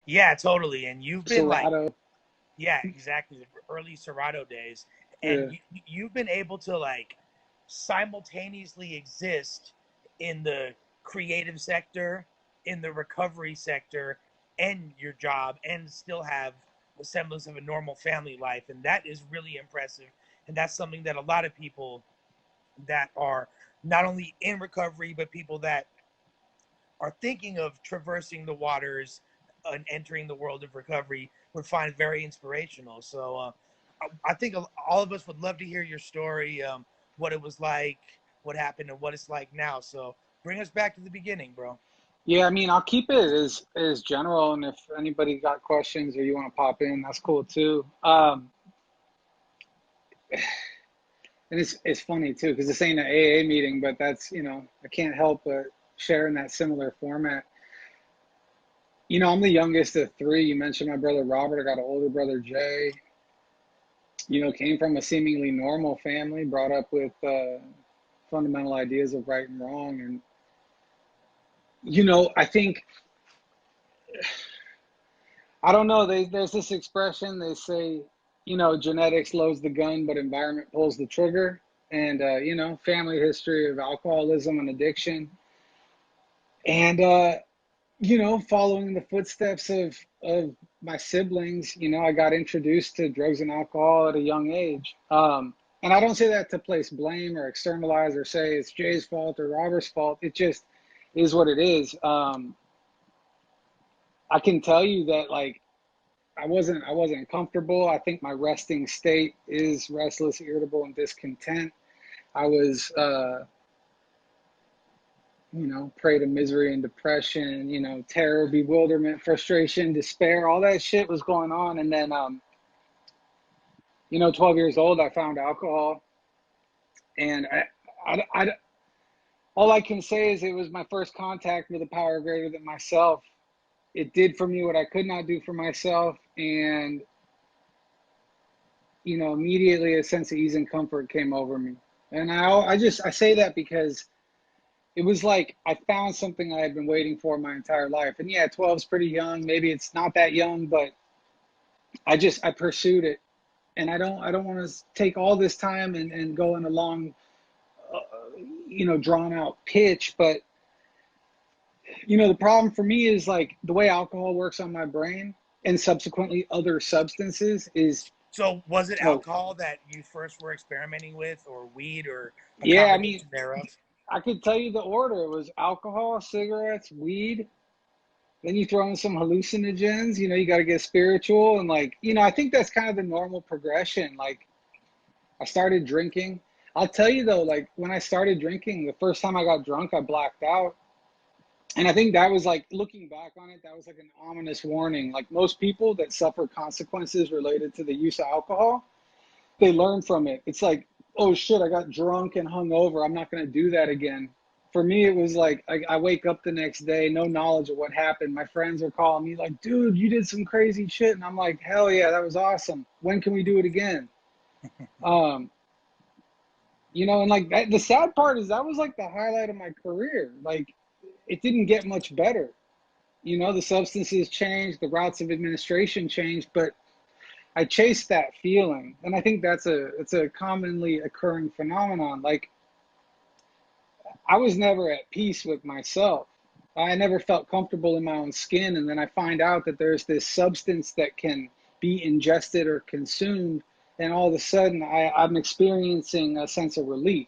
Yeah, totally. And you've been like, Serato. yeah, exactly, the early Serato days, and Yeah. you've been able to like simultaneously exist in the creative sector, in the recovery sector, and your job, and still have a semblance of a normal family life, and that is really impressive. And that's something that a lot of people that are not only in recovery, but people that are thinking of traversing the waters and entering the world of recovery would find very inspirational. So I think all of us would love to hear your story, what it was like, what happened, and what it's like now. So bring us back to the beginning, bro. Yeah, I mean, I'll keep it as general, and if anybody got questions or you want to pop in, that's cool too. And it's funny too because this ain't an AA meeting, but that's I can't help but share in that similar format. I'm the youngest of three. You mentioned my brother Robert. I got an older brother Jay. Came from a seemingly normal family, brought up with fundamental ideas of right and wrong, and I think I don't know. There's this expression they say, genetics loads the gun, but environment pulls the trigger. And family history of alcoholism and addiction, and following the footsteps of my siblings. I got introduced to drugs and alcohol at a young age. And I don't say that to place blame or externalize or say it's Jay's fault or Robert's fault. It just is what it is. I can tell you that like I wasn't comfortable. I think my resting state is restless, irritable, and discontent. I was prey to misery and depression, terror, bewilderment, frustration, despair, all that shit was going on. And then 12 years old, I found alcohol, and all I can say is it was my first contact with a power greater than myself. It did for me what I could not do for myself, and immediately a sense of ease and comfort came over me. And I say that because it was like I found something I had been waiting for my entire life. And yeah, 12 is pretty young. Maybe it's not that young, but I pursued it. And I don't want to take all this time and go in a long, uh, drawn out pitch. But, the problem for me is like the way alcohol works on my brain and subsequently other substances is, So was it oh, alcohol that you first were experimenting with, or weed, or a yeah, I mean, combination thereof? I could tell you the order. It was alcohol, cigarettes, weed. Then you throw in some hallucinogens. You got to get spiritual. And like, I think that's kind of the normal progression. Like, I started drinking. I'll tell you though, like when I started drinking, the first time I got drunk, I blacked out. And I think that was like, looking back on it, that was like an ominous warning. Like most people that suffer consequences related to the use of alcohol, they learn from it. It's like, oh shit, I got drunk and hung over. I'm not going to do that again. For me, it was like I wake up the next day, no knowledge of what happened. My friends are calling me like, dude, you did some crazy shit. And I'm like, hell yeah, that was awesome. When can we do it again? Um, and like that, the sad part is that was like the highlight of my career. Like it didn't get much better. The substances changed, the routes of administration changed, but I chased that feeling. And I think it's a commonly occurring phenomenon. Like I was never at peace with myself. I never felt comfortable in my own skin. And then I find out that there's this substance that can be ingested or consumed. And all of a sudden, I'm experiencing a sense of relief.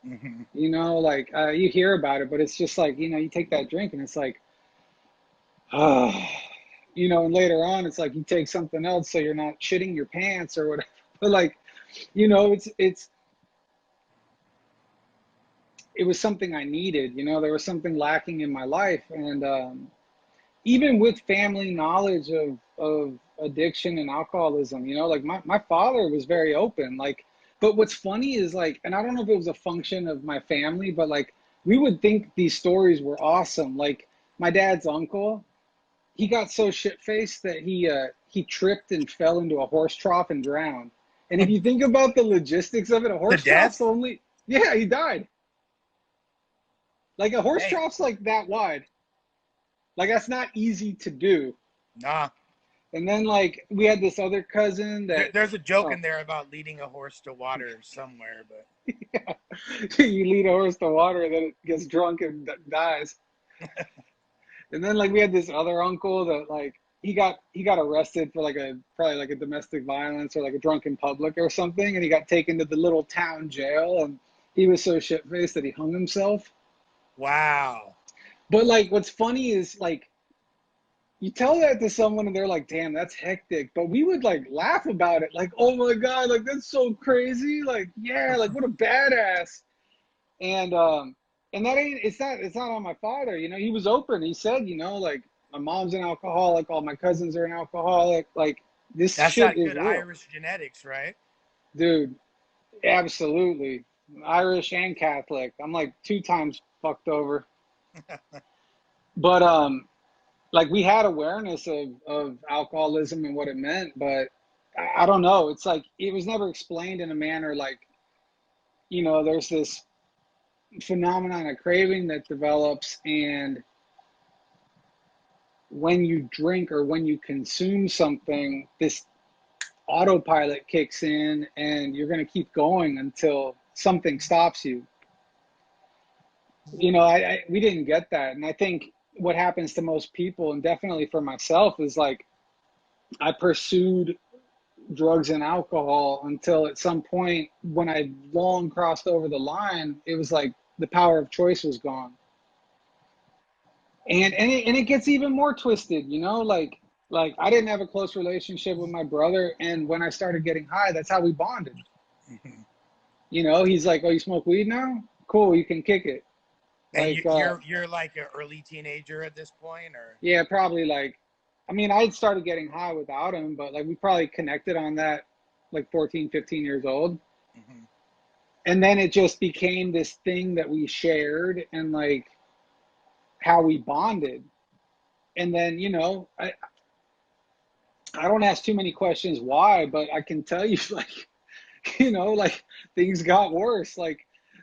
Hmm. Like you hear about it, but it's just like, you take that drink and it's like, ah, and later on, it's like you take something else so you're not shitting your pants or whatever. But like, it was something I needed. There was something lacking in my life, and even with family knowledge of addiction and alcoholism, like my father was very open. Like, but what's funny is like, and I don't know if it was a function of my family, but like we would think these stories were awesome. Like my dad's uncle, he got so shit faced that he tripped and fell into a horse trough and drowned. And if you think about the logistics of it, a The horse trough's death? only, yeah, he died. Like a horse Dang. trough's like that wide. Like that's not easy to do. Nah. And then like we had this other cousin that, There's a joke oh, in there about leading a horse to water somewhere, but yeah, you lead a horse to water, then it gets drunk and dies. And then like we had this other uncle that like he got arrested for like a probably like a domestic violence or like a drunken public or something, and he got taken to the little town jail, and he was so shit faced that he hung himself. wow. But like what's funny is like you tell that to someone and they're like, damn, that's hectic. But we would like laugh about it, like, oh my God, like that's so crazy. Like, yeah, like what a badass. And and that ain't it's not on my father, you know. He was open. He said, you know, like my mom's an alcoholic, all my cousins are an alcoholic, like this That's shit that is good real. Irish genetics, right? Dude, absolutely. Irish and Catholic. I'm like two times fucked over. But like we had awareness of alcoholism and what it meant, but I don't know. It's like it was never explained in a manner like, you know, there's this phenomenon of craving that develops, and when you drink or when you consume something, this autopilot kicks in and you're going to keep going until something stops you. You know, we didn't get that. And I think what happens to most people, and definitely for myself, is like I pursued drugs and alcohol until at some point when I long crossed over the line, it was like the power of choice was gone. And it gets even more twisted, you know, like I didn't have a close relationship with my brother, and when I started getting high, that's how we bonded. You know, he's like, "Oh, you smoke weed now? Cool, you can kick it." And Like, you're like an early teenager at this point, or yeah, probably like, I mean, I had started getting high without him, but like we probably connected on that like 14, 15 years old. mhm. And then it just became this thing that we shared and like how we bonded. And then, you know, I don't ask too many questions why, but I can tell you like, you know, like things got worse. Like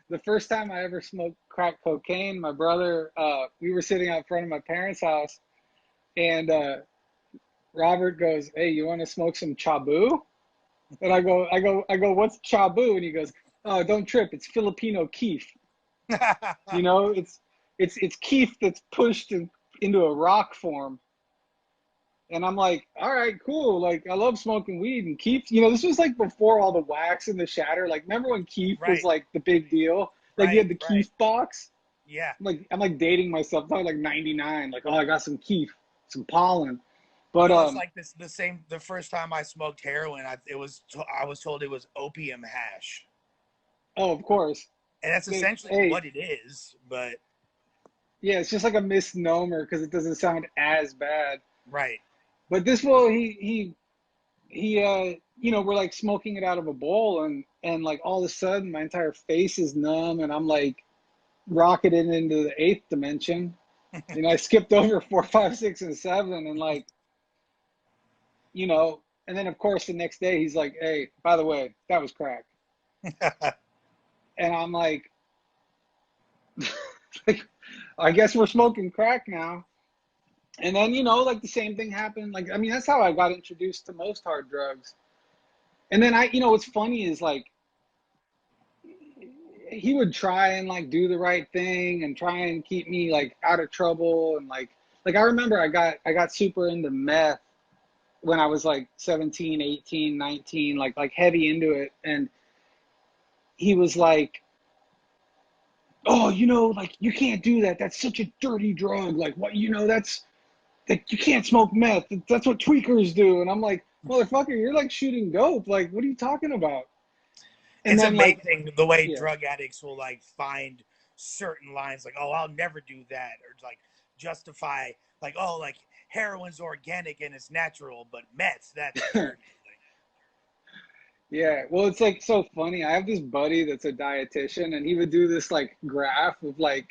the first time I ever smoked crack cocaine, my brother, we were sitting out front of my parents' house, and Robert goes, "Hey, you want to smoke some chabu?" And I go, "What's chabu?" And he goes, "Oh, don't trip, it's Filipino keef. You know, it's keef that's pushed into a rock form." And I'm like, all right, cool. Like, I love smoking weed and keef. You know, this was like before all the wax and the shatter. Like, remember when keef was right, like the big deal? Like, you right, had the right. keef box. Yeah. I'm like dating myself. I'm like 99. Like, oh, I got some keef, some pollen. You But know, it's like this the same. The first time I smoked heroin, I was told it was opium hash, oh, of course. and that's essentially Hey, what it is. But yeah, it's just like a misnomer because it doesn't sound as bad. right, But this fool, he you know, we're like smoking it out of a bowl, and like all of a sudden my entire face is numb, and I'm like rocketed into the eighth dimension. You know, I skipped over four, five, six, and seven, and like, you know, and then of course the next day he's like, "Hey, by the way, that was crack," and I'm like, I guess we're smoking crack now. And then, you know, like the same thing happened. Like, I mean, that's how I got introduced to most hard drugs. And then you know, what's funny is like he would try and like do the right thing and try and keep me like out of trouble, and like I remember I got super into meth when I was like 17, 18, 19, like heavy into it, and he was like, "Oh, you know, like you can't do that. That's such a dirty drug. Like what, you know, that's like you can't smoke meth. That's what tweakers do." And I'm like, "Motherfucker, you're like shooting dope. Like what are you talking about?" And it's then like, amazing the way yeah. drug addicts will like find certain lines, like, "Oh, I'll never do that," or like justify, like, "Oh, like heroin's organic and it's natural, but meth, that's dirty." Like, Yeah, well, it's like so funny. I have this buddy that's a dietitian, and he would do this like graph of like,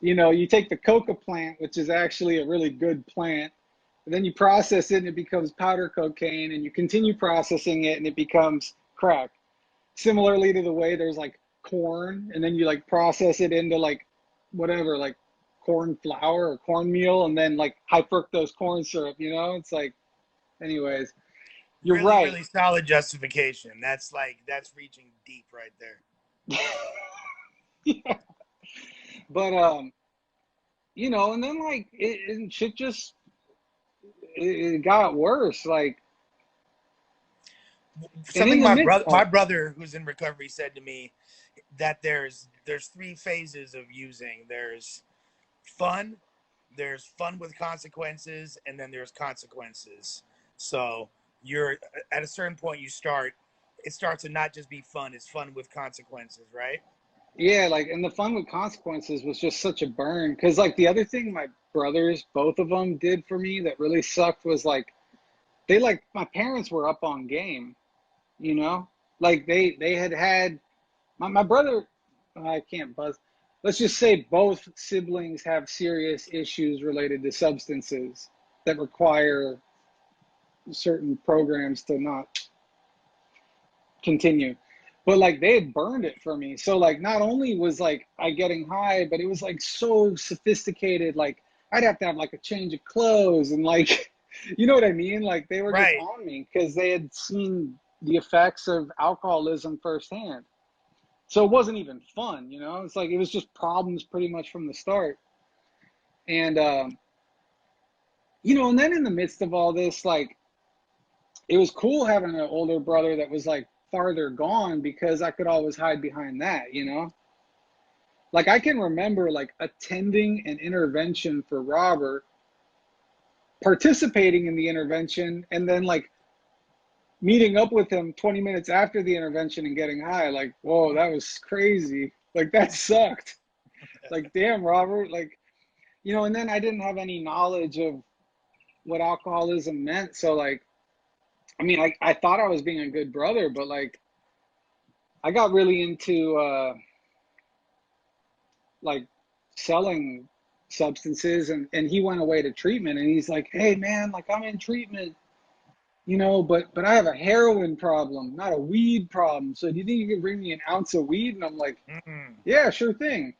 you know, you take the coca plant, which is actually a really good plant, and then you process it and it becomes powder cocaine, and you continue processing it and it becomes crack. Similarly to the way there's like corn, and then you like process it into like whatever, like corn flour or cornmeal and then like high fructose corn syrup, you know? It's like, anyways, you're Really, right. really solid justification. That's reaching deep right there. Yeah. But you know, and then like and shit just it got worse. Like, and in Something the midst, my oh, brother who's in recovery said to me that there's three phases of using. There's fun, there's fun with consequences, and then there's consequences. So you're at a certain point it starts to not just be fun, it's fun with consequences, right? yeah, like, and the fun with consequences was just such a burn. Because like the other thing my brothers, both of them, did for me that really sucked was like they like my parents were up on game, you know, like they had my brother. I can't buzz. Let's just say both siblings have serious issues related to substances that require certain programs to not continue. But like they had burned it for me. So like not only was like I getting high, but it was like so sophisticated. Like I'd have to have like a change of clothes and like you know what I mean? Like they were just Right. on me because they had seen the effects of alcoholism firsthand. So it wasn't even fun, you know? It's like it was just problems pretty much from the start. And you know, and then in the midst of all this, like it was cool having an older brother that was like farther gone because I could always hide behind that, you know? Like I can remember like attending an intervention for Robert, participating in the intervention, and then like meeting up with him 20 minutes after the intervention and getting high. Like, whoa, that was crazy. Like that sucked. Like, damn, Robert. Like, you know, and then I didn't have any knowledge of what alcoholism meant. So like, I mean, I thought I was being a good brother, but like I got really into like selling substances and he went away to treatment and he's like, hey man, like I'm in treatment, you know, but I have a heroin problem, not a weed problem. So do you think you can bring me an ounce of weed? And I'm like, Mm-mm. yeah, sure thing.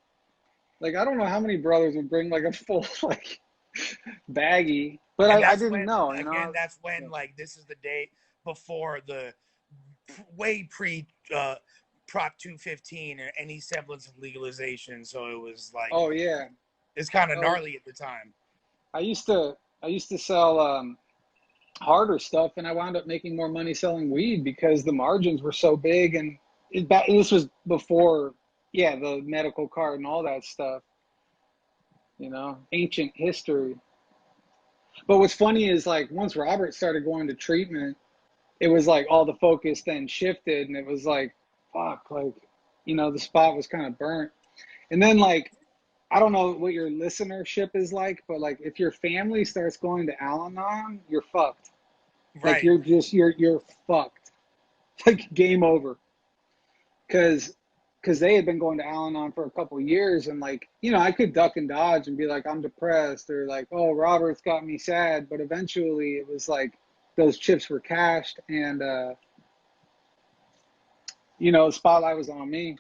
Like I don't know how many brothers would bring like a full like baggie, but And I that's didn't when know, you again know. that's when like this is the day before the way pre Prop 215 or any semblance of legalization. So it was like Oh yeah. it's kind of Oh, gnarly at the time. I used to I used to sell harder stuff, and I wound up making more money selling weed because the margins were so big. And this was before, yeah, the medical card and all that stuff. You know, ancient history. But what's funny is like once Robert started going to treatment, it was like all the focus then shifted, and it was like, fuck, like, you know, the spot was kind of burnt. And then like I don't know what your listenership is like, but like if your family starts going to Al-Anon, you're fucked. Like Right. you're fucked. Like game over. Cause they had been going to Al-Anon for a couple of years and like, you know, I could duck and dodge and be like, I'm depressed or like, oh, Robert's got me sad. But eventually it was like those chips were cashed and you know, the spotlight was on me.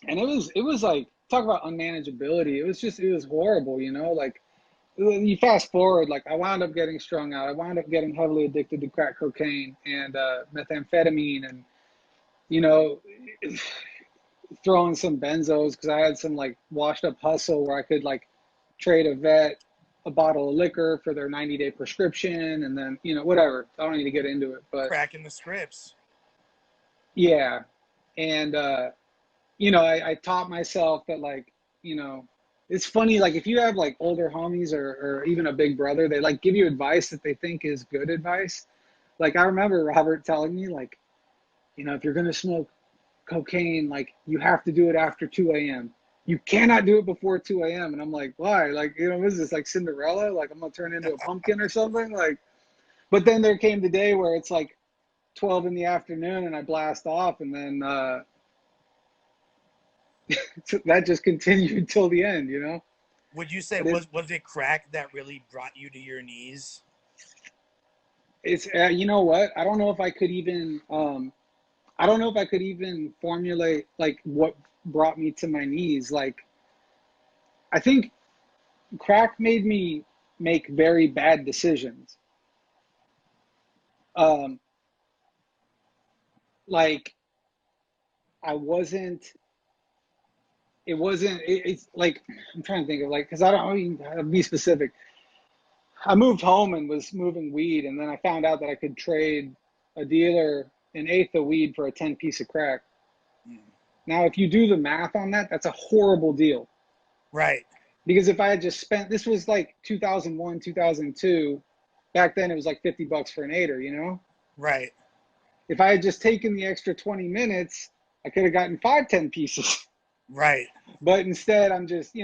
And it was like talk about unmanageability. It was horrible, you know, like you fast forward, like I wound up getting strung out. I wound up getting heavily addicted to crack cocaine and methamphetamine and you know, throwing some benzos because I had some like washed up hustle where I could like trade a vet a bottle of liquor for their 90-day prescription and then, you know, whatever. I don't need to get into it, but Cracking the scripts. yeah. And, you know, I taught myself that like, you know, it's funny, like if you have like older homies or even a big brother, they like give you advice that they think is good advice. Like I remember Robert telling me like, you know, if you're going to smoke cocaine, like you have to do it after 2 a.m. You cannot do it before 2 a.m. And I'm like, why? Like, you know, what is this like Cinderella? Like I'm gonna turn into a pumpkin or something? Like, but then there came the day where it's like 12 in the afternoon and I blast off and then that just continued till the end, you know? Would you say But was it crack that really brought you to your knees? it's you know what? I don't know if I could even I don't know if I could even formulate like what brought me to my knees. Like I think crack made me make very bad decisions. Um, like I wasn't. It wasn't. It's like I'm trying to think of like because I don't. I mean, I'll be specific. I moved home and was moving weed, and then I found out that I could trade a dealer an eighth of weed for a 10 piece of crack. Mm. Now, if you do the math on that, that's a horrible deal. Right. Because if I had just spent, this was like 2001, 2002. Back then, it was like $50 for an eighter, you know? Right. If I had just taken the extra 20 minutes, I could have gotten 5, 10 pieces. Right. But instead, I'm just,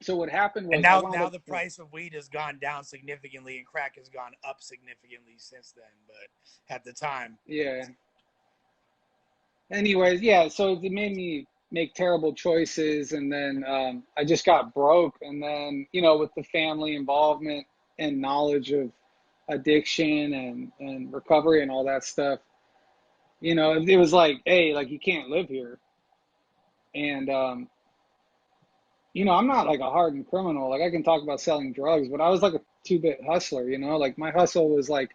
so what happened And was I wound now up, the price of weed has gone down significantly and crack has gone up significantly since then. But at the time, yeah. Anyways, yeah, so it made me make terrible choices. And then I just got broke. And then, with the family involvement and knowledge of addiction and recovery and all that stuff, it was like, hey, like you can't live here. And I'm not like a hardened criminal. Like I can talk about selling drugs, but I was like a two-bit hustler, like my hustle was like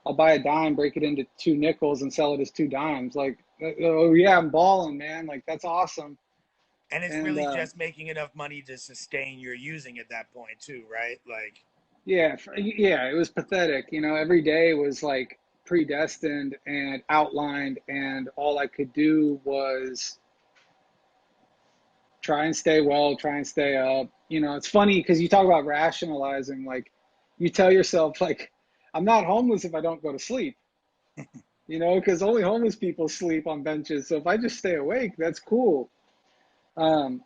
I'll buy a dime, break it into two nickels and sell it as two dimes. Like, oh yeah, I'm balling, man. Like that's awesome. and it's And really just making enough money to sustain your using at that point too, right? Like, yeah, yeah, it was pathetic. Every day was like predestined and outlined, and all I could do was try and stay well, try and stay up. It's funny because you talk about rationalizing, like you tell yourself, like, I'm not homeless if I don't go to sleep, because only homeless people sleep on benches. So if I just stay awake, that's cool. Um,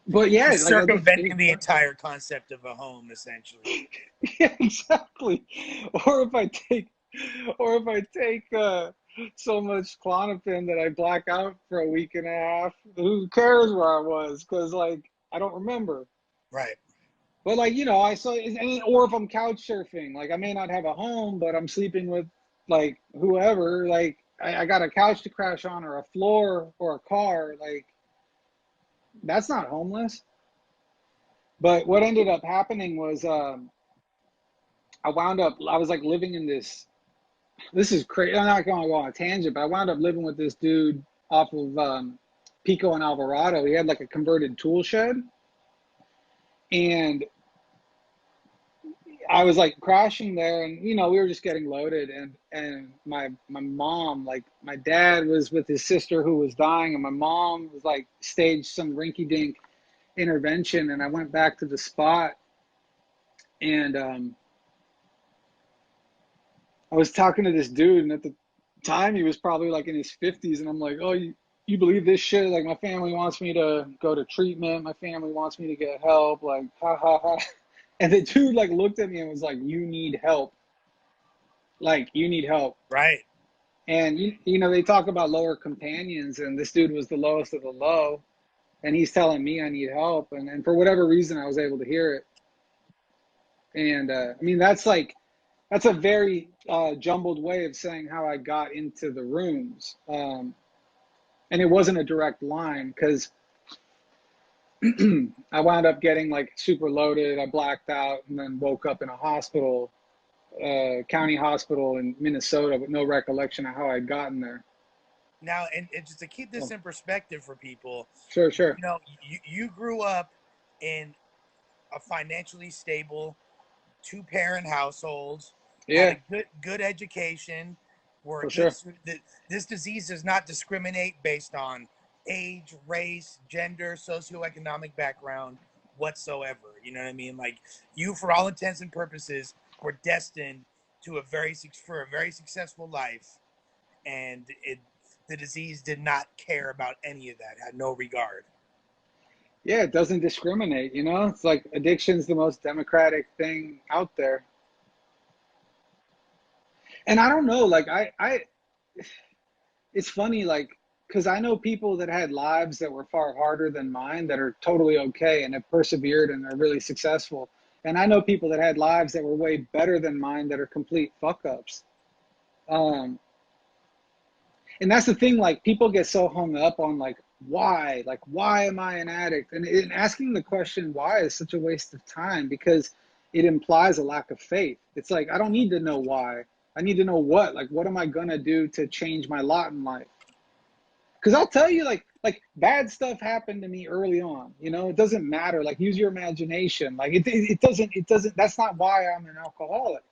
but you're yeah, like circumventing the entire concept of a home, essentially. yeah, exactly. Or if I take, or if I take so much Klonopin that I black out for a week and a half, who cares where I was? Because like I don't remember. Right. But like I saw, or if I'm couch surfing, like I may not have a home, but I'm sleeping with like whoever. Like I got a couch to crash on, or a floor, or a car. Like that's not homeless. But what ended up happening was I wound up. I was like living in this. This is crazy. I'm not going to go on a tangent, but I wound up living with this dude off of Pico and Alvarado. He had like a converted tool shed, and I was like crashing there, and we were just getting loaded, and my mom, like my dad was with his sister who was dying, and my mom was like staged some rinky dink intervention, and I went back to the spot, and I was talking to this dude, and at the time he was probably like in his 50s, and I'm like, oh, you believe this shit? Like my family wants me to go to treatment, my family wants me to get help, like ha ha ha. And the dude like looked at me and was like, you need help. Like you need help. Right. And they talk about lower companions, and this dude was the lowest of the low, and he's telling me I need help, and for whatever reason I was able to hear it. And I mean that's a very jumbled way of saying how I got into the rooms, and it wasn't a direct line because I wound up getting like super loaded. I blacked out and then woke up in a hospital, county hospital in Minnesota, with no recollection of how I'd gotten there. Now, and just to keep this Oh, in perspective for people, sure, sure. you grew up in a financially stable two-parent household, had Yeah, a good education, were a for good. sure. This disease does not discriminate based on age, race, gender, socioeconomic background whatsoever. You know what I mean? Like you, for all intents and purposes, were destined to for a very successful life, and the disease did not care about any of that, had no regard. Yeah, it doesn't discriminate, It's like addiction's the most democratic thing out there. And I don't know, like it's funny, like, because I know people that had lives that were far harder than mine that are totally okay and have persevered and are really successful. And I know people that had lives that were way better than mine that are complete fuck ups. Um, and that's the thing, like, people get so hung up on like why? Like, why am I an addict? And asking the question why is such a waste of time because it implies a lack of faith. It's like, I don't need to know why. I need to know what. Like, what am I going to do to change my lot in life? Because I'll tell you, like bad stuff happened to me early on. You know, it doesn't matter. Like, use your imagination. Like, it doesn't. That's not why I'm an alcoholic.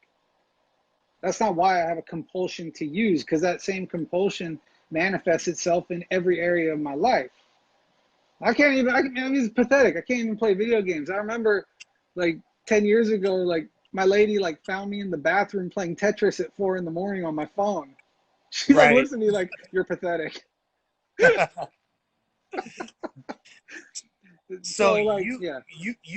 That's not why I have a compulsion to use. Because that same compulsion manifests itself in every area of my life. I can't even. I mean, it's pathetic. I can't even play video games. I remember, like 10 years ago, like my lady like found me in the bathroom playing Tetris at 4 in the morning on my phone. She like Right. looks at me like, "You're pathetic." So So like, yeah. you